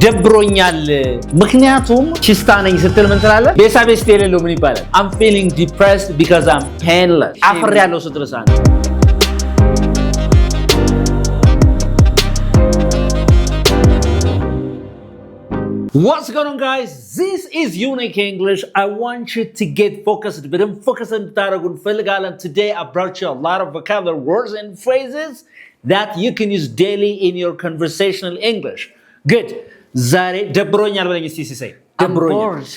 ደብሮኛል ምክንያቱም ቺስታ ነኝ ስትል ምን ትላለህ? ቤሳቤስት የሌለው ምን ይባላል? I'm feeling depressed because I'm painless አፍር ያለው ስትልሳ What's going on, guys? This is Unique English. I want you to get focused. But I'm focused on Taragun Filigal, and today I brought you a lot of vocabulary words and phrases that you can use daily in your conversational English. Good. Zare ደብሮኛል በለኝ እስቲ ሲሳይ I'm bored.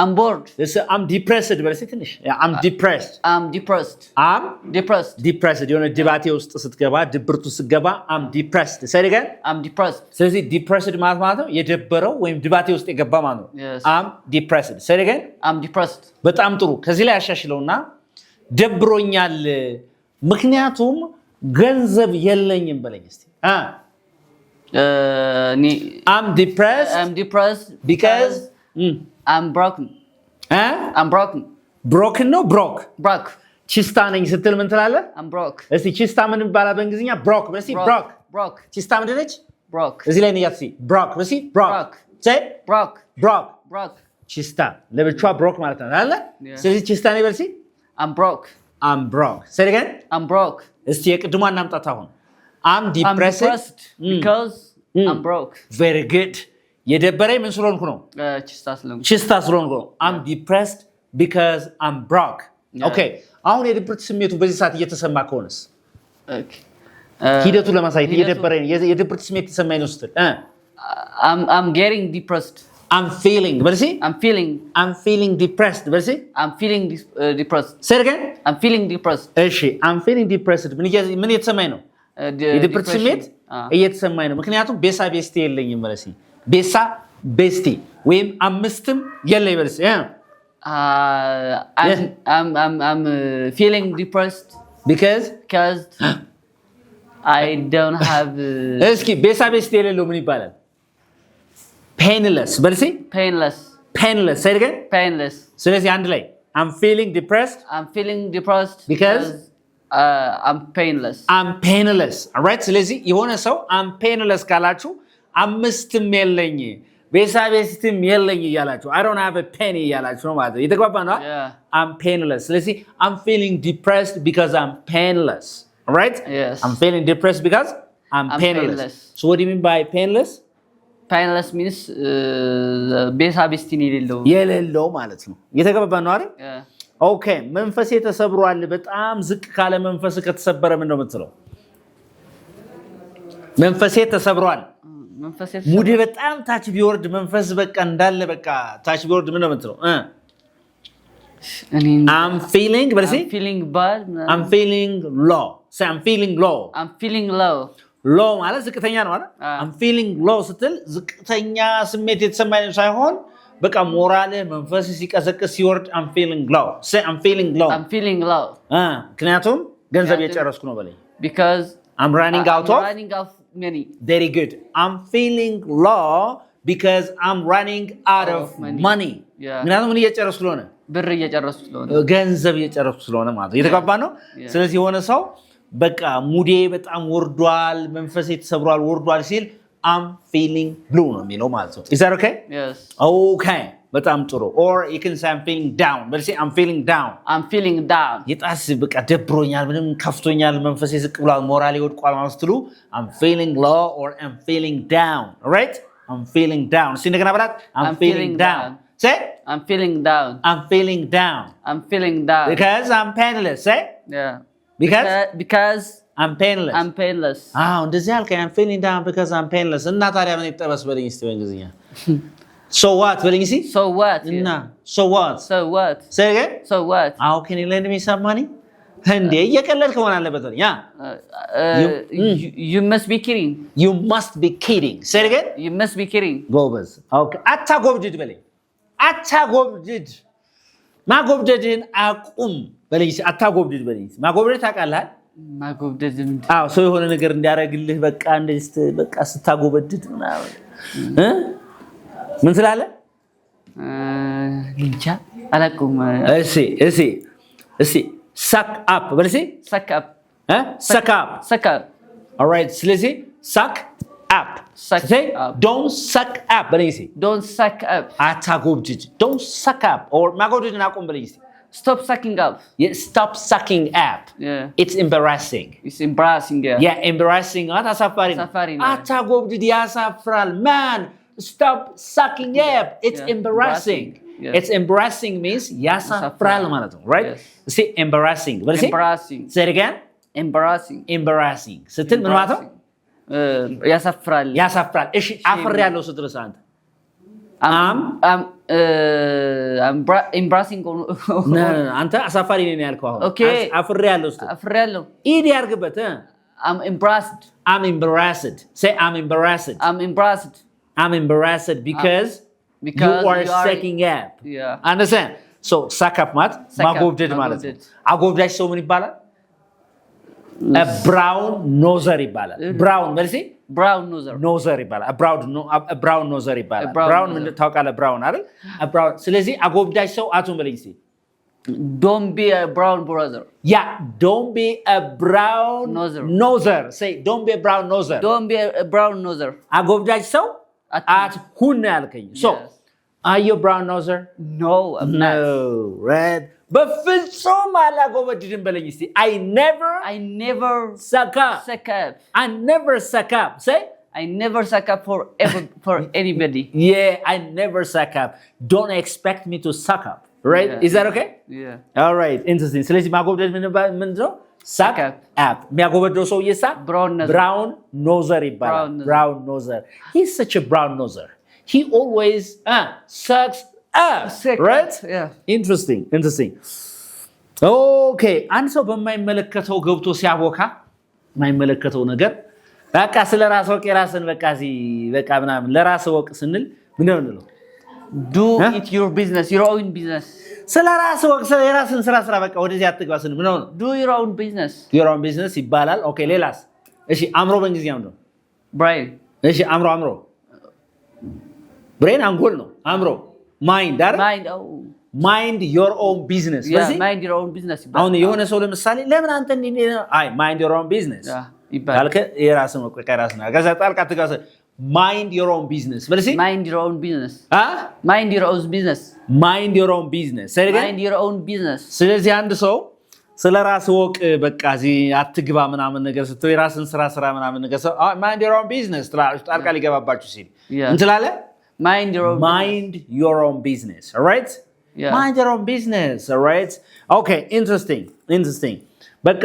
I'm bored. I'm depressed በለኝ ትንሽ I'm depressed. I'm depressed. I'm depressed. Depressed የሆነ ድባቴ ውስጥ ስትገባ ድብርቱ ስትገባ I'm depressed. say it again. I'm depressed. ስለዚህ depressed ማለት ነው የደበረው ወይም ድባቴ ውስጥ የገባ ማለት ነው። Yes. I'm depressed. say it again. I'm depressed. በጣም ጥሩ ከዚህ ላይ አሻሽለውና ደብሮኛል ምክንያቱም ገንዘብ የለኝም በለኝ እስቲ I'm depressed. I'm depressed because I'm broken. I'm broken. Broken no broke. Broke. ቺስታ ነኝ ስትል ምን ትላለህ? I'm broke. እስቲ ቺስታ ምን ይባላል በእንግሊዝኛ? broke በሲ broke. Broke. ቺስታ ምንድን ነች? Broke. እዚህ ላይ ነው ያትሲ broke በሲ broke. say broke. broke. Broke. ቺስታ ለብቻዋ broke ማለት ነው አይደል? ስለዚህ ቺስታ ነኝ በሲ I'm broke. I'm broke. say it again. I'm broke. እስቲ የቅድሟን እናምጣት አሁን I'm depressed because I'm broke. Very good. የደበረኝ ምን ስለሆንኩ ነው? ቺስታ ስለሆንኩ ነው። I'm depressed because I'm broke. Okay. አሁን የድብርት ስሜቱ በዚህ ሰዓት እየተሰማ ከሆነስ? ሂደቱ ለማሳየት እየደበረኝ የድብርት ስሜት ተሰማኝ ነው ስትል I'm getting depressed. I'm feeling በልሲ I'm feeling depressed በልሲ I'm feeling depressed. say it again. I'm feeling depressed. እሺ I'm feeling depressed ምን እየተሰማኝ ነው? የድብርት ስሜት እየተሰማኝ ነው ምክንያቱም ቤሳ ቤስቲ የለኝም በለሲ ቤሳ ቤስቲ ወይም አምስትም የለኝ በለሲ I'm feeling depressed because I don't have እስኪ ቤሳ ቤስቲ የሌለው ምን ይባላል? painless በለሲ painless say it again. painless ስለዚህ አንድ ላይ I'm feeling depressed because I'm painless. I'm painless. All right? ስለዚህ የሆነ ሰው I'm painless ካላችሁ አምስትም የለኝ ቤሳ ቤስትም የለኝ እያላችሁ I don't have a penny እያላችሁ ነው ማለት ነው። የተግባባ ነው? I'm painless. ስለዚህ I'm feeling depressed because I'm painless. All right? Yes. I'm feeling depressed because I'm painless. So what do you mean by painless? Painless means ቤሳ ቤስቲን የሌለው ማለት ነው። የተግባባ ነው አይደል? ኦኬ መንፈሴ ተሰብሯል በጣም ዝቅ ካለ መንፈስ ከተሰበረ ምን ነው የምትለው? መንፈሴ ተሰብሯል ሙዲ በጣም ታች ቢወርድ መንፈስ በቃ እንዳለ በቃ ታች ቢወርድ ምን ነው የምትለው? I'm feeling በለሲ I'm feeling bad. I'm feeling low. say I'm feeling low. I'm feeling low. low ማለት ዝቅተኛ ነው አይደል? I'm feeling low ስትል ዝቅተኛ ስሜት የተሰማኝ ሳይሆን በቃ ሞራል መንፈስ ሲቀዘቅዝ ሲወርድ I'm feeling low. say I'm feeling low. I'm feeling low. ምክንያቱም ገንዘብ እየጨረስኩ ነው በለኝ because I'm running out of money. Very good. I'm feeling low because I'm running out of money. ምክንያቱም ምን እየጨረስኩ ስለሆነ ብር እየጨረስኩ ስለሆነ ገንዘብ እየጨረስኩ ስለሆነ ማለት የተገባ ነው። ስለዚህ የሆነ ሰው በቃ ሙዴ በጣም ወርዷል መንፈሴ ተሰብሯል ወርዷል ሲል I'm feeling blue ነው የሚለው ማለት ነው። Is that okay? Yes. Okay. በጣም ጥሩ. Or you can say I'm feeling down. But say I'm feeling down. I'm feeling down. የጣስ በቃ ደብሮኛል ምንም ከፍቶኛል መንፈሴ ዝቅ ብሏል ሞራሌ ወድቋል ማለት ስትሉ I'm feeling low or I'm feeling down. All right? I'm feeling down. እስቲ እንደገና በላት I'm feeling down. Say I'm feeling down. I'm feeling down. I'm feeling down. Because I'm painless. Say yeah. Because I'm painless. I'm painless. እንደዚህ አልከኝ I'm feeling down because I'm painless እና ታዲያ ምን ይጠበስ በለኝ እስቲ በእንግሊዝኛ So what በለኝ እስቲ So what እና So what Say again So what How can you lend me some money እንዴ እየቀለድክ መሆን አለበት ያ You must be kidding. You must be kidding. Say again You must be kidding. ጎበዝ Okay አታጎብድድ በለኝ አታጎብድድ ማጎብደድን አቁም በለኝ አታጎብድድ በለኝ ማጎብደድ ታውቃለህ ማጎብደድ ሰው የሆነ ነገር እንዲያረግልህ በቃ እንደዚህ በቃ ስታጎበድድ ምናምን ምን ትላለህ? እንጃ አላውቅም። እሺ suck up በለሲ suck up suck up all right ስለዚህ suck up Suck Say, up. don't suck up. በለኝ እስኪ። Don't suck up. አታጎብድድ። Don't suck up. Or ማጎብደድን አቁም በለኝ እስኪ። Stop sucking up. Yeah, stop sucking up. Yeah. It's embarrassing. It's embarrassing. Yeah. Yeah, embarrassing. አሳፋሪ ነው። አሳፋሪ ነው። አታጎብድድ ያሳፍራል። Man, stop sucking up. It's Yeah, embarrassing. Yeah. It's embarrassing means ያሳፍራል ማለት ነው. Right? Yes. See, embarrassing. በል እስኪ። Embarrassing. Say it again. Embarrassing. Embarrassing. ስትል ምን ማለት ነው? ያሳፍራል። ያሳፍራል። እሺ አፍሬያለሁ ስትልስ አንተ? embarrassing. አንተ አሳፋሪ ነኝ ያልከው አሁን። Okay. አፍሬያለሁ ስትል አፍሬያለሁ። ኢድ ያርግበት። I'm embarrassed. I'm embarrassed. Say I'm embarrassed. I'm embarrassed. I'm embarrassed because you are sucking up. Yeah. Understand? So suck up ማለት Suck up, ማጎብደድ ማለት ነው። ማጎብደድ። አጎብዳጅ ሰው ምን ይባላል? A brown noser ይባላል። brown መልሲ Brown noser. ኖዘር ይባላል። a brown noser ይባላል። A brown brown noser. ምን ታውቃለህ? brown አይደል? a brown ስለዚህ አጎብዳጅ ሰው አቱን በለኝ እስኪ። Don't be a brown brother. Yeah, don't be a brown Noser. noser. Say don't be a brown noser. Don't be a brown noser. አጎብዳጅ ሰው አትሁን ነው ያልከኝ። So, Yes. are you a brown noser? No, I'm not. No, right? በፍጹም አላጎበድድም በለኝ እስኪ። I never suck up. suck up. I never suck up. Say, I never suck up for anybody. yeah, I never suck up. Don't expect me to suck up. Right? Yeah. Is that okay? Yeah. All right. Interesting. ስለዚህ ማጎብደድ ምንድን ነው? suck up. up. የሚያጎበደው ሰውዬ Brown noser. brown noser ይባላል። Brown noser. brown noser. He's such a brown noser. He always sucks up. Suck right? up, yeah. Interesting. Okay. አንድ ሰው በማይመለከተው ገብቶ ሲያቦካ የማይመለከተው ነገር በቃ ስለ ራስ ወቅ የራስን በቃ ምናምን ለራስ ወቅ ስንል ምንድን ነው? Do it your business, your own business. ስለ ራስ ወቅ የራስን ስራ በቃ ወደዚህ አትግባ ስንል ምን ነው? Do your own business. your own business ይባላል። ኦኬ ሌላስ? እሺ አእምሮ በእንግሊዝኛ ምንድን ነው? Brain. እሺ አእምሮ ብሬን አንጎል ነው። አእምሮ ማይንድ አይደል? Mind. Oh. ማይንድ your own business። Yeah, mind your own business. አሁን የሆነ ሰው ለምሳሌ ለምን አንተ አይ ማይንድ your own business Yeah, ይባላል። ካልከ የራስን ወቅ የራስን ከዛ ጣልቃ ትጋሰ mind your own business በለሲ Mind your own business. አ Mind your own business. mind your own business ስለዚህ Mind your own business. ስለዚህ አንድ ሰው ስለ ራስ ወቅ በቃ እዚህ አትግባ ምናምን ነገር ስትው የራስን ስራ ምናምን ነገር ሰው mind your own business ጣልቃ ሊገባባችሁ ሲል Yeah. እንትላለ Mind your own mind your own business. All right? Yeah. Mind your own business. All right? Okay, interesting. በቃ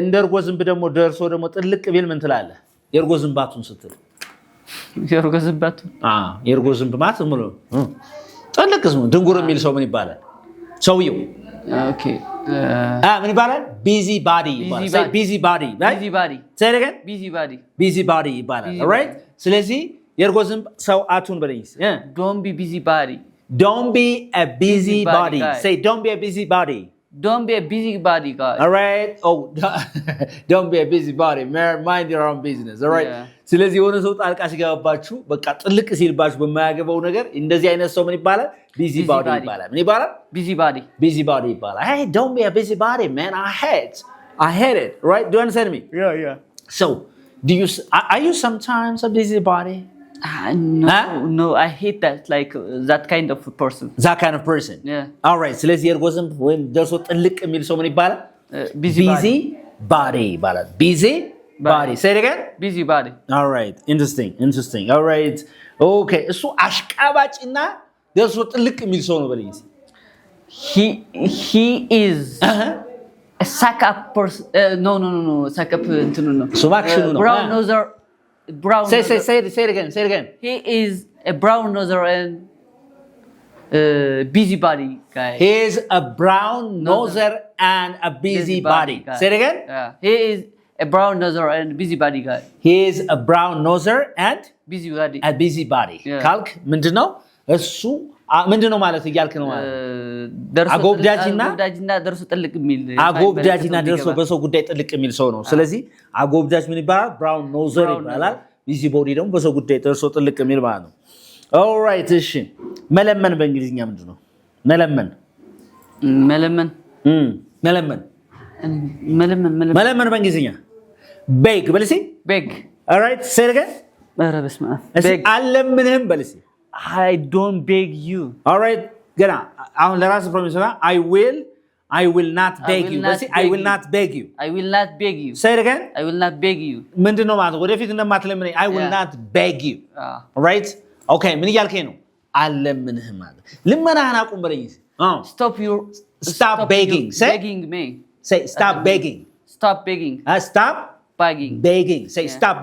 እንደርጎ ዝንብ ደግሞ ደርሶ ደግሞ ጥልቅ ቢል ምን ትላለህ? የርጎ ዝንባቱን ስትል የርጎ ዝንባቱ የርጎ ዝንብ ማለት ሙሉ ጥልቅ ዝም ድንጉር የሚል ሰው ምን ይባላል? ሰውየው ኦኬ ምን ይባላል? busy body ይባላል። Say busy body, right? busy body. Say it again. busy body ይባላል። Busy all right? ስለዚህ የርጎ ዝንብ ሰው አቱን በለኝ። Don't be busy body. Don't be a busy body. guy. Say don't be a busy body. Don't be a busy body guy. All right? Oh, don't be a busy body. Mind your own business. All right? Yeah. ስለዚህ የሆነ ሰው ጣልቃ ሲገባባችሁ በቃ ጥልቅ ሲልባችሁ በማያገባው ነገር እንደዚህ አይነት ሰው ምን ይባላል? busy body ይባላል። ምን ይባላል? Busy body. busy body ይባላል። Hey, don't be a busy body, man. I hate it. Right? Do you understand me? Yeah. So, are you sometimes a busy body? No, I hate that. Like that kind of person. That kind of person. Yeah. All right. ስለዚህ የርጎ ዝንብ ወይም ደርሶ ጥልቅ የሚል ሰው ምን ይባላል? Busy body ይባላል። busy body. Say it again. Busy body. All right. Interesting. All right. Okay. እሱ አሽቃባጭና ደርሶ ጥልቅ የሚል ሰው ነው በለኝ። He is a suck up person. No. Suck up እንትኑ ነው። So action ነው። Brown noser. Say it again. He is a brown noser and busy body guy. He is a brown noser and a busy body. guy. Say it again. Yeah. He is a brown noser and busy body guy. He is a brown noser and busy body. a busy body. Yeah. ካልክ ምንድነው እሱ ምንድነው ማለት እያልክ ነው ማለት አጎብዳጅና ደርሶ ጥልቅ የሚል አጎብዳጅና ደርሶ በሰው ጉዳይ ጥልቅ የሚል ሰው ነው። ስለዚህ አጎብዳጅ ምን ይባላል? ብራውን ኖዘር ይባላል። ቢዚ ቦዲ ደግሞ በሰው ጉዳይ ደርሶ ጥልቅ የሚል ማለት ነው። ኦልራይት እሺ። መለመን በእንግሊዝኛ ምንድነው? መለመን በእንግሊዝኛ ቤግ በልሲ ቤግ። ኦልራይት say it again. ኧረ በስመ አብ እስኪ አልለምንህም በል እስኪ I don't beg you alright ገና አሁን ለራስ ፕሮሚስ ነው I will not beg you I will not beg you I will not beg you say it again I will not beg you ምንድነው ማለት ወደፊት እንደማትለምነኝ I will not beg you right okay ምን እያልከኝ ነው አልለምንህም ማለት ልመናህን አቁም በለኝ stop begging say begging me say stop begging stop begging stop begging say yeah. stop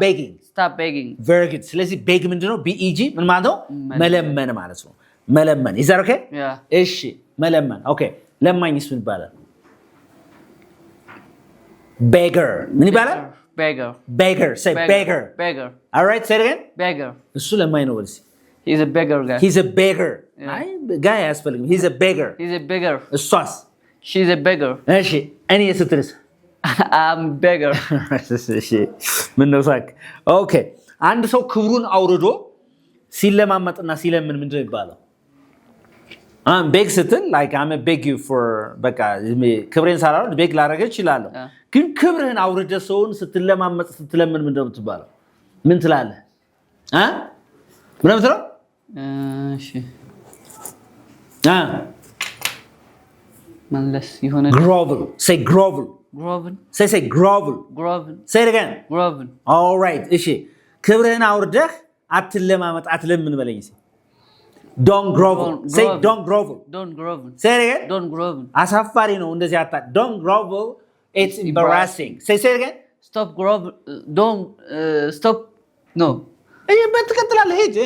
begging very good ስለዚህ beg ምንድነው beg ምን ማለት ነው መለመን ማለት ነው መለመን is that okay yeah እሺ መለመን okay ለማኝስ ምን ይባላል beggar ምን ይባላል beggar say beggar all right say it again beggar እሱ ለማኝ ነው ወልሲ he's a beggar guy he's a beggar አይ ጋይ ያስፈልግም he's a beggar እሷስ she's a beggar እሺ እኔ ስትልስ I'm beggar እሺ ምን ነው ሳክ ኦኬ አንድ ሰው ክብሩን አውርዶ ሲለማመጥና ሲለምን ምንድነው ይባላል beg ስትል like I'm a beg you for በቃ ክብሬን ሳላውርድ beg ላደርግ እችላለሁ ግን ክብርህን አውርደ ሰውን ስትለማመጥ ስትለምን ምንድነው ትባለው ምን ትላለህ ምን ነው ትለው እሺ መለስ ይሆነ grovel say grovel say grovel say it again grovel all right እሺ ክብርህን አውርደህ አትለማመጥ አትለምን በለኝ don't grovel say don't grovel say it again don't grovel አሳፋሪ ነው እንደዚህ አታ don't grovel it's embarrassing say it again stop grovel don't stop no በትከተላለህ ሄድ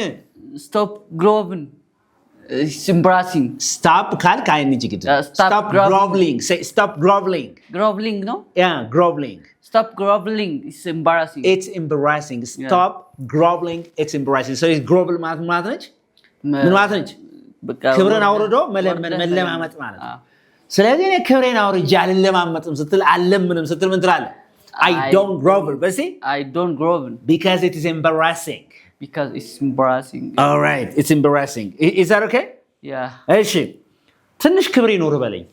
stop groveling it's embarrassing stop ካልክ አይንጂ ግድ stop groveling say stop groveling no yeah groveling stop groveling it's embarrassing stop groveling it's embarrassing so is grovel ማለት ነች ምን ማለት ነች ክብርን አውርዶ መለማመጥ ማለት ነው ስለዚህ እኔ ክብሬን አውርጄ አልለማመጥም ስትል አልለምንም ስትል ምን ትላለህ I don't grovel but see I don't grovel because it is embarrassing all right it's embarrassing is that okay yeah እሺ ትንሽ ክብር ይኖር በለኝ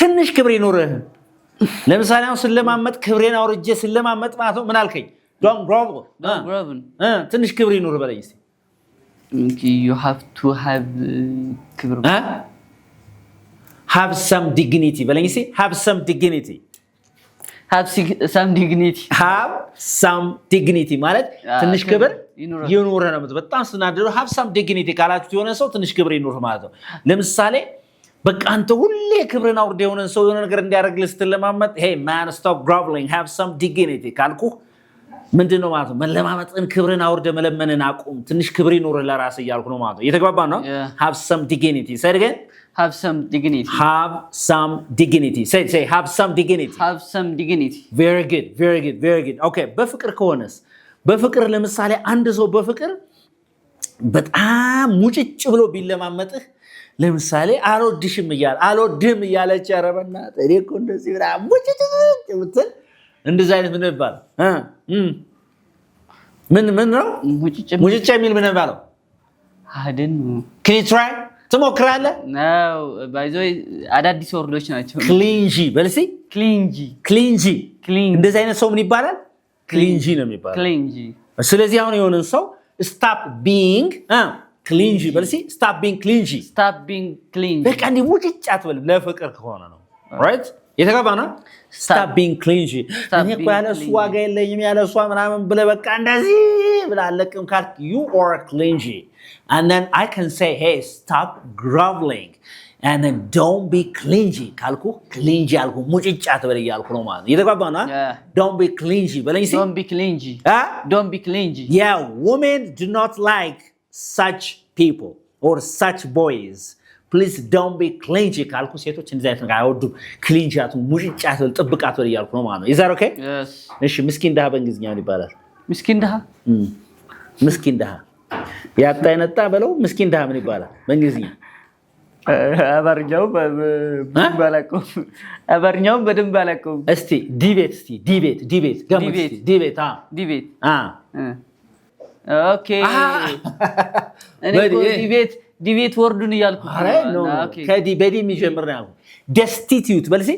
ትንሽ ክብር ይኖር ለምሳሌ አሁን ስለማመጥ ክብሬን አውርጄ ስለማመጥ ማለት ነው ምን አልከኝ don't grovel ትንሽ ክብር ይኖር በለኝ እስቲ you have to have ክብር have some dignity በለኝ እስቲ have some dignity ማለት ትንሽ ክብር ይኖር ነው በጣም ስናደሩ have some dignity ካላችሁ የሆነ ሰው ትንሽ ክብር ይኖር ማለት ነው ለምሳሌ በቃ አንተ ሁሌ ክብርን አውርደ የሆነ ሰው የሆነ ነገር እንዲያደርግልህ ስትለማመጥ hey man stop groveling have some dignity ካልኩ ምንድነው ማለት ነው መለማመጥን ክብርን አውርደ መለመንን አቁም ትንሽ ክብር ይኖር ለራስ ይያልኩ ነው ማለት ነው እየተግባባ ነው have some dignity say it again have some dignity say have some dignity very good okay በፍቅር ከሆነስ በፍቅር ለምሳሌ አንድ ሰው በፍቅር በጣም ሙጭጭ ብሎ ቢለማመጥህ ለምሳሌ አልወድህም እያለች ያረበና እኮ እንደዚህ ብላ ሙጭጭ ብትል እንደዚህ አይነት ምን ይባላል ምን ነው ሙጭጭ የሚል ምን ይባላል I don't know can you try ትሞክራለህ no by the way አዳዲስ ወርዶች ናቸው clingy በልሲ clingy እንደዚህ አይነት ሰው ምን ይባላል clingy ነው የሚባለው clingy ስለዚህ አሁን የሆነን ሰው stop being clingy በልሲ stop being clingy በቃ እንዲህ ሙጭጭ አትበል ለፍቅር ከሆነ ነው right የተገባና stop being clingy እኔ እኮ ያለሱ ዋጋ የለኝም ያለሱ ምናምን ብለህ በቃ እንደዚህ ብለህ አለቅም ካልክ you are clingy and then I can say hey stop groveling and then don't be clingy ካልኩ clingy አልኩ ሙጭጭ አትበል እያልኩ ነው ማለት ነው የተገባና don't be clingy በለኝ እስኪ don't be clingy yeah women do not like such people or such boys please don't be clingy ካልኩ ሴቶች እንደዚህ አይነት ነገር አይወዱም clingy አትበል ሙጭጭ አትበል ጥብቅ አትበል እያልኩ ነው ማለት ነው is that okay yes እሺ ምስኪን ደሃ በእንግሊዝኛ ምን ይባላል ምስኪን ደሃ ያጣ የነጣ በለው ምስኪን ደሃ ምን ይባላል በእንግሊዝኛ አባርኛው በደንብ አላውቀውም እስቲ ዲቤት ኦኬ እኔ ዲቤት ወርዱን እያልኩ ከዲቤት የሚጀምር ነው destitute በልሲ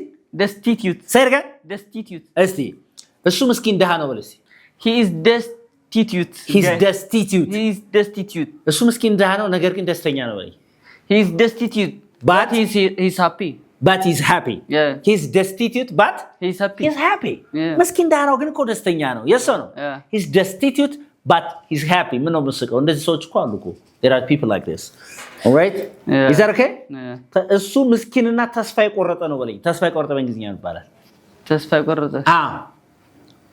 destitute ሰርጋ destitute እስቲ እሱ ምስኪን ደሃ ነው በልሲ he is destitute. He's guys. destitute. He's destitute. እሱ ምስኪን ድሃ ነው ነገር ግን ደስተኛ ነው በለኝ He's destitute. But he's happy. but he's happy. Yeah. He's destitute but He's happy. he's happy. Yeah. ምስኪን ድሃ ነው ግን እኮ ደስተኛ ነው yes or no? Yeah. He's destitute but he's happy ምን ነው መስቀው እንደዚህ ሰዎች እኮ አሉ እኮ there are people like this. All right? Yeah. Is that okay? Yeah. እሱ ምስኪንና ተስፋ የቆረጠ ነው በለኝ ተስፋ የቆረጠ በእንግሊዝኛ ይባላል ተስፋ የቆረጠ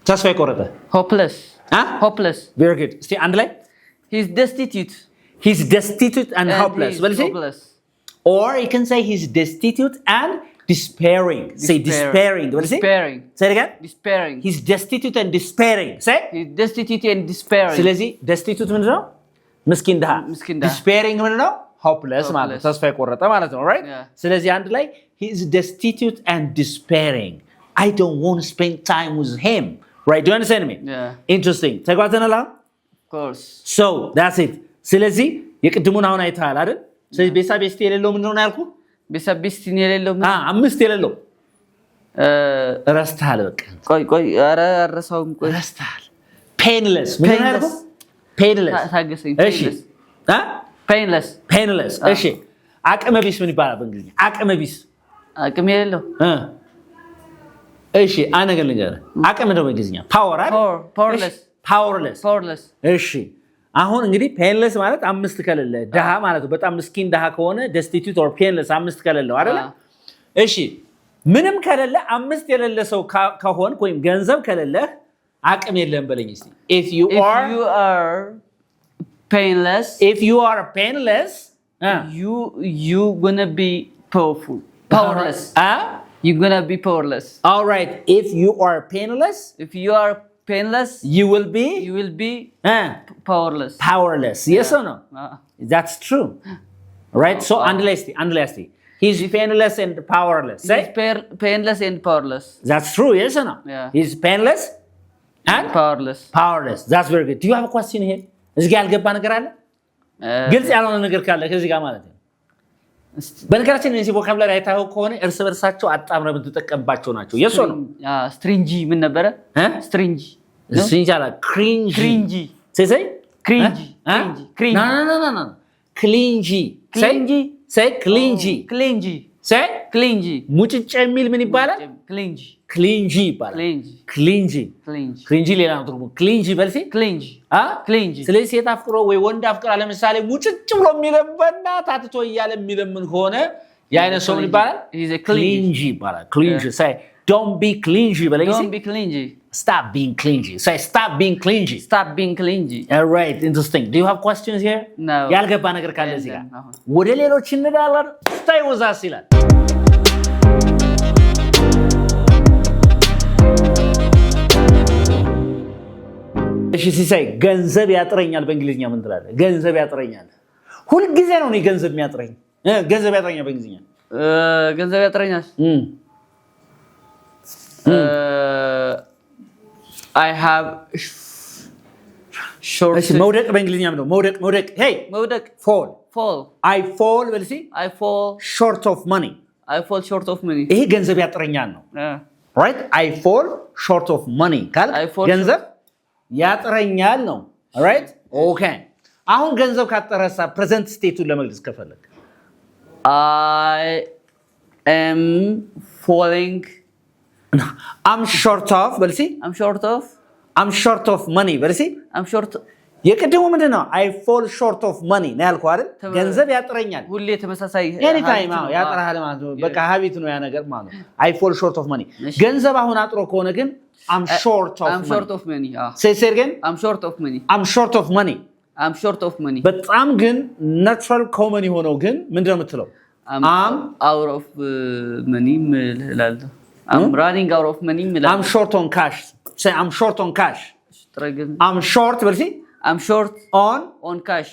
ተስፋ የቆረጠ hopeless. Hopeless. Very good. እስቲ አንድ ላይ He's destitute. He's destitute and hopeless. He's What is it? hopeless. Or you can say he's destitute and despairing. Say despairing. What is it? Despairing. Say it again. Despairing. He's destitute and despairing. Say. He's destitute and despairing. ስለዚህ destitute ምንድን ነው? ምስኪን ድሃ። ምስኪን ድሃ። Despairing ምንድን ነው? Hopeless ማለት ነው። Hopeless. ተስፋ የቆረጠ ማለት ነው. Right? Yeah. ስለዚህ አንድ ላይ he's destitute and despairing. I don't want to spend time with him. Right? Do you understand me? Yeah. Interesting. ተጓዘናል አሁን? Of course. So that's it. ስለዚህ የቅድሙን አሁን አይተሃል አይደል? ስለዚህ ቤሳ ቤስቲ የሌለው ምንድን ነው ያልኩህ? ቤሳቤስቲን የሌለው አምስት የሌለው ረስተሃል። በቃ ቆይ ኧረ አረሳውም። ቆይ ረስተሃል። ፔንለስ ምንድን ነው ያልኩህ? ፔንለስ ታገሰኝ። እሺ ፔንለስ ፔንለስ እሺ። አቅመ ቢስ ምን ይባላል በእንግሊዝኛ? አቅመ ቢስ አቅም የሌለው እሺ። አነገር ልንገርህ አቅም ነው በእንግሊዝኛ ፓወር አይደል? ፓወርለስ ፓወርለስ እሺ። አሁን እንግዲህ ፔንለስ ማለት አምስት ከሌለ ድሃ ማለት ነው። በጣም ምስኪን ድሃ ከሆነ destitute or painless አምስት ከሌለው አይደል? እሺ ምንም ከሌለ አምስት የሌለ ሰው ከሆን ወይም ገንዘብ ከሌለ አቅም የለም በለኝ እስቲ። if you are painless you gonna be powerless. You're gonna be powerless. All right, if you are painless you will be powerless. Yes or no? That's true. Right? So unless he's painless and powerless. He's painless and powerless. That's true. Yes or no? Yeah. He's painless and powerless. That's very good. Do you have a question here? እዚህ ጋር ያልገባ ነገር አለ? ግልጽ ያልሆነ ነገር ካለ ከዚህ ጋር ማለት ነው። በነገራችን እነዚህ ቮካብላሪ አይታው ከሆነ እርስ በርሳቸው አጣምረህ የምትጠቀምባቸው ናቸው። yes or no? ስትሪንጂ ምን ነበረ? ስትሪንጂ አላ ክሪንጂ say ክሪንጂ no ክሊንጂ say ክሊንጂ ሙጭጭ የሚል ምን ይባላል? ክሊንጂ ይባላል። ክሊንጂ ሌላ ነው ትርጉሙ። ክሊንጂ በልሲ ክሊንጂ። ስለዚህ ሴት አፍቅሮ ወይ ወንድ አፍቅራ ለምሳሌ ሙጭጭ ብሎ የሚለበና ታትቶ እያለ የሚለምን ከሆነ የአይነት ሰው ምን ይባላል? ክሊንጂ ይባላል። ክሊንጂ say don't be clingy በለኝ። don't be clingy. Stop being clingy. Say stop being clingy. All right, interesting. Do you have questions here? No. ያልገባ ነገር ካለ እዚህ ጋር ወደ ሌሎች እንሄዳለን። stay with us ይላል። እሺ ሲሳይ ገንዘብ ያጥረኛል በእንግሊዝኛ ምን ትላለህ? ገንዘብ ያጥረኛል። ሁልጊዜ ነው እኔ ገንዘብ የሚያጥረኝ። ገንዘብ ያጥረኛል በእንግሊዝኛ ገንዘብ ያጥረኛል። I have short. መውደቅ በእንግሊዝኛ ነው መውደቅ። hey መውደቅ fall. I fall በልሲ I fall short of money. ይሄ ገንዘብ ያጥረኛል ነው። right? I fall short of money ካል ገንዘብ ያጥረኛል ነው። right? okay. አሁን ገንዘብ ካጠረሳ ፕሬዘንት ስቴቱን ለመግለጽ ከፈለክ I am falling. I'm short of በልሲ I'm short of money በልሲ የቅድሙ ምንድን ነው? I fall short of money ነው ያልኩህ አይደል? ገንዘብ ያጥረኛል ሁሌ ተመሳሳይ anytime ያጥራል ማለት ነው። በቃ ሀቢት ነው ያ ነገር ማለት ነው። I fall short of money ገንዘብ አሁን አጥሮ ከሆነ ግን I'm short of money. say again. I'm short of money. በጣም ግን natural common የሆነው ግን ምንድነው የምትለው? I'm out of money እላለሁ። I'm running out of money እላለሁ። I'm short on cash. say I'm short on cash. I'm short በልሲ I'm short on cash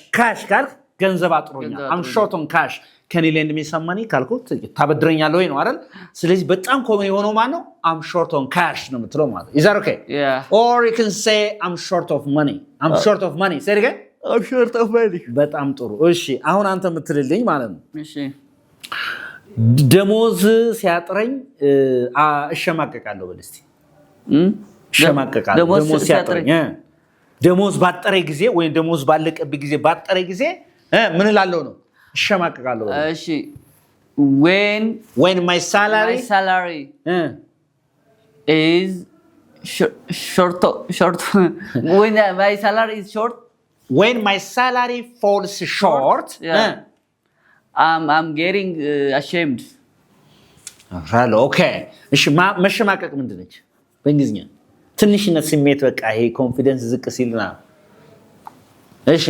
ካልክ ገንዘብ አጥሮኛል። I'm short on cash. can you lend me some money ካልኩት ታበድረኛለህ ወይ ነው አይደል? ስለዚህ በጣም ኮመን የሆነው ማለት ነው I'm short on cash ነው የምትለው ማለት ነው። is that okay? Yeah. or you can say I'm short of money. say it again. I'm short of money. በጣም ጥሩ። እሺ አሁን አንተ የምትልልኝ ማለት ነው እሺ ደሞዝ ሲያጥረኝ እሸማቀቃለሁ በል እስቲ። እሸማቀቃለሁ ደሞዝ ሲያጥረኝ ደሞዝ ባጠረ ጊዜ ወይም ደሞዝ ባለቀብህ ጊዜ ባጠረ ጊዜ ምን እላለሁ ነው እሸማቀቃለሁ እሺ when my salary is short when my salary is short when my salary falls short I'm getting ashamed ኦኬ እሺ መሸማቀቅ ምንድን ነች በእንግሊዝኛ ትንሽነት ስሜት በቃ ይሄ ኮንፊደንስ ዝቅ ሲልና እሺ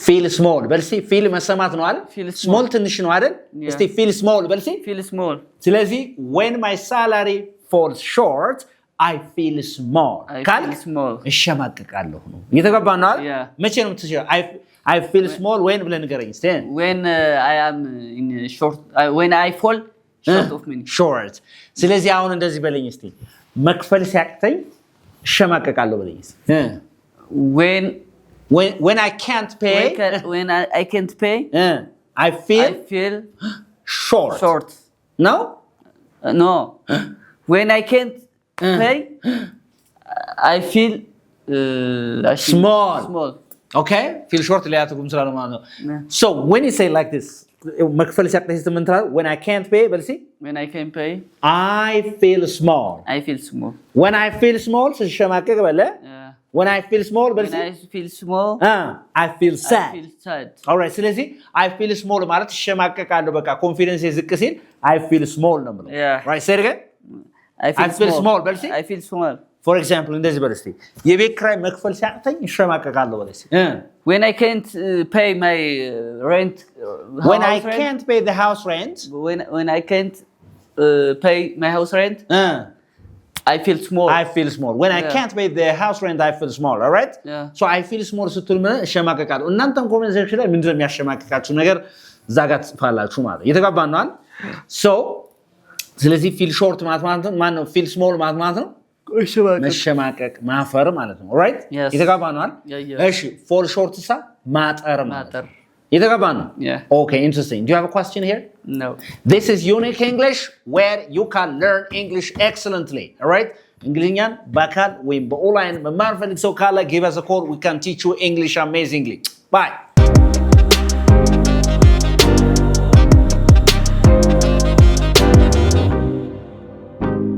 feel small በልሲ feel መሰማት ነው አይደል small ትንሽ ነው አይደል እስቲ feel small በልሲ feel small ስለዚህ when my salary falls short I feel small እሸማቀቃለሁ ነው እየተገባ ነው አይደል መቼ ነው የምትችለው I feel small when ብለህ ንገረኝ እስቲ when I am in short when I fall short of me short ስለዚህ አሁን እንደዚህ በለኝ እስቲ መክፈል ሲያቅተኝ እሸማቀቃለሁ በለኝ when I can't pay when I can't pay I feel short no when I can't pay I feel small okay feel short ላይ አትጉም ስላለው ማለት ነው so when you say like this መክፈል ሲያቅተኝ ምን ትላለህ when I can't pay በልሲ when I can't pay I feel small when I feel small ስሸማቀቅ በለ when I feel small በልሲ when I feel small I feel sad all right ስለዚህ I feel small ማለት እሸማቀቃለሁ በቃ ኮንፊደንስ ዝቅ ሲል I feel small ነው ማለት right say it again I feel small በልሲ I feel small for example እንደዚህ በልሲ የቤት ኪራይ መክፈል ሲያቅተኝ እሸማቀቃለሁ በልሲ when I can't pay my rent when I can't pay the house rent when I can't pay my house rent I feel small when I can't pay the house rent I feel small all right so I feel small ስትል ምን እሸማቀቃለሁ እናንተም ኮሜንት ሴክሽን ላይ ምንድነው የሚያሸማቀቃችሁ ነገር ዛጋ ጽፋላችሁ ማለት የተጋባን ነው so ስለዚህ feel short ማለት ማን ነው feel small ማለት ነው መሸማቀቅ ማፈር ማለት ነው ኦልራይት የተጋባን ነው እሺ fall short ሳ ማጠር ማለት ነው የተጋባን ነው okay interesting do you have a question here no this is unique english where you can learn english excellently all right እንግሊዝኛን በአካል ወይም በኦንላይን መማር ፈልግ ሰው ካለ give us a call we can teach you english amazingly bye